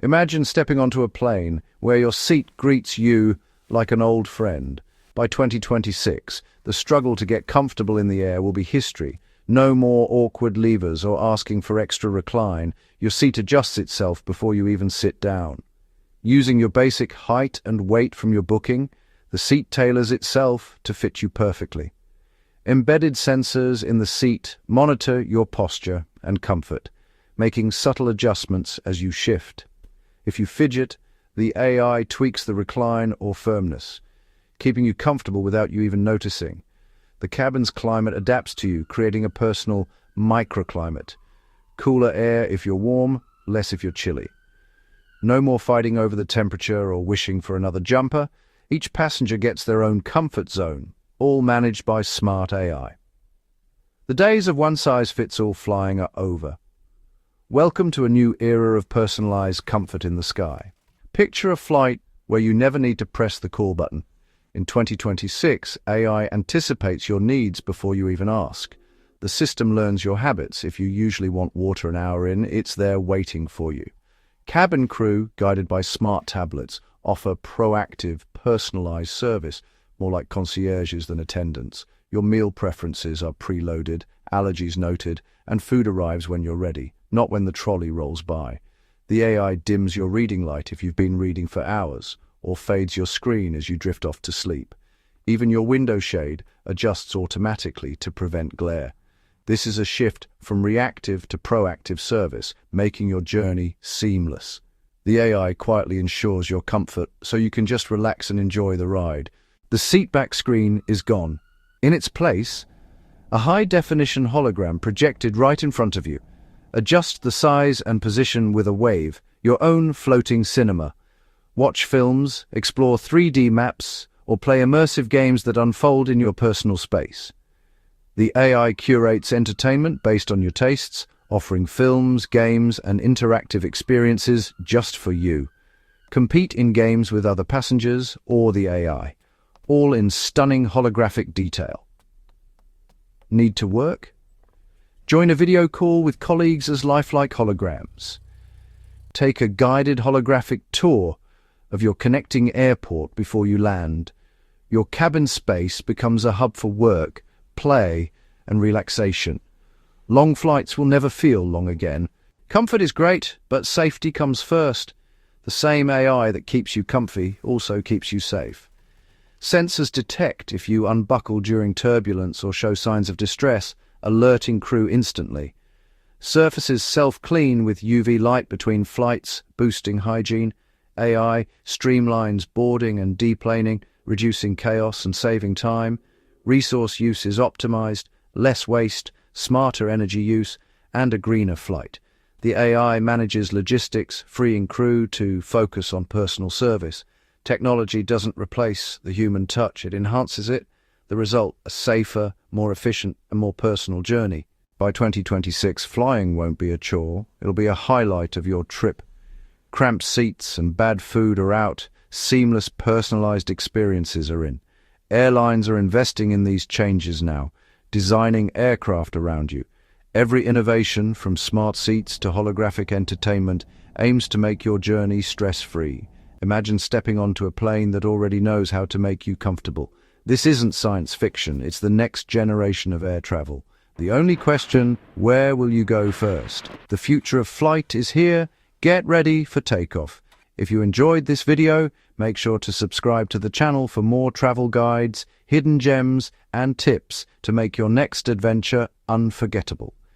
Imagine stepping onto a plane where your seat greets you like an old friend. By 2026, the struggle to get comfortable in the air will be history. No more awkward levers or asking for extra recline. Your seat adjusts itself before you even sit down. Using your basic height and weight from your booking, the seat tailors itself to fit you perfectly. Embedded sensors in the seat monitor your posture and comfort, making subtle adjustments as you shift. If you fidget, the AI tweaks the recline or firmness, keeping you comfortable without you even noticing. The cabin's climate adapts to you, creating a personal microclimate. Cooler air if you're warm, less if you're chilly. No more fighting over the temperature or wishing for another jumper. Each passenger gets their own comfort zone, all managed by smart AI. The days of one-size-fits-all flying are over. Welcome to a new era of personalized comfort in the sky. Picture a flight where you never need to press the call button. In 2026, AI anticipates your needs before you even ask. The system learns your habits. If you usually want water an hour in, it's there waiting for you. Cabin crew, guided by smart tablets, offer proactive, personalized service, more like concierges than attendants. Your meal preferences are preloaded, allergies noted, and food arrives when you're ready, not when the trolley rolls by. The AI dims your reading light if you've been reading for hours, or fades your screen as you drift off to sleep. Even your window shade adjusts automatically to prevent glare. This is a shift from reactive to proactive service, making your journey seamless. The AI quietly ensures your comfort so you can just relax and enjoy the ride. The seatback screen is gone. In its place, a high-definition hologram projected right in front of you. Adjust the size and position with a wave, your own floating cinema. Watch films, explore 3D maps, or play immersive games that unfold in your personal space. The AI curates entertainment based on your tastes, offering films, games, and interactive experiences just for you. Compete in games with other passengers or the AI, all in stunning holographic detail. Need to work? Join a video call with colleagues as lifelike holograms. Take a guided holographic tour of your connecting airport before you land. Your cabin space becomes a hub for work, play, and relaxation. Long flights will never feel long again. Comfort is great, but safety comes first. The same AI that keeps you comfy also keeps you safe. Sensors detect if you unbuckle during turbulence or show signs of distress, alerting crew instantly. Surfaces self-clean with UV light between flights, boosting hygiene. AI streamlines boarding and deplaning, reducing chaos and saving time. Resource use is optimized, less waste, smarter energy use, and a greener flight. The AI manages logistics, freeing crew to focus on personal service. Technology doesn't replace the human touch, it enhances it. The result, a safer, more efficient, and more personal journey. By 2026, flying won't be a chore, it'll be a highlight of your trip. Cramped seats and bad food are out, seamless personalized experiences are in. Airlines are investing in these changes now, designing aircraft around you. Every innovation, from smart seats to holographic entertainment, aims to make your journey stress-free. Imagine stepping onto a plane that already knows how to make you comfortable. This isn't science fiction, it's the next generation of air travel. The only question, where will you go first? The future of flight is here. Get ready for takeoff. If you enjoyed this video, make sure to subscribe to the channel for more travel guides, hidden gems, and tips to make your next adventure unforgettable.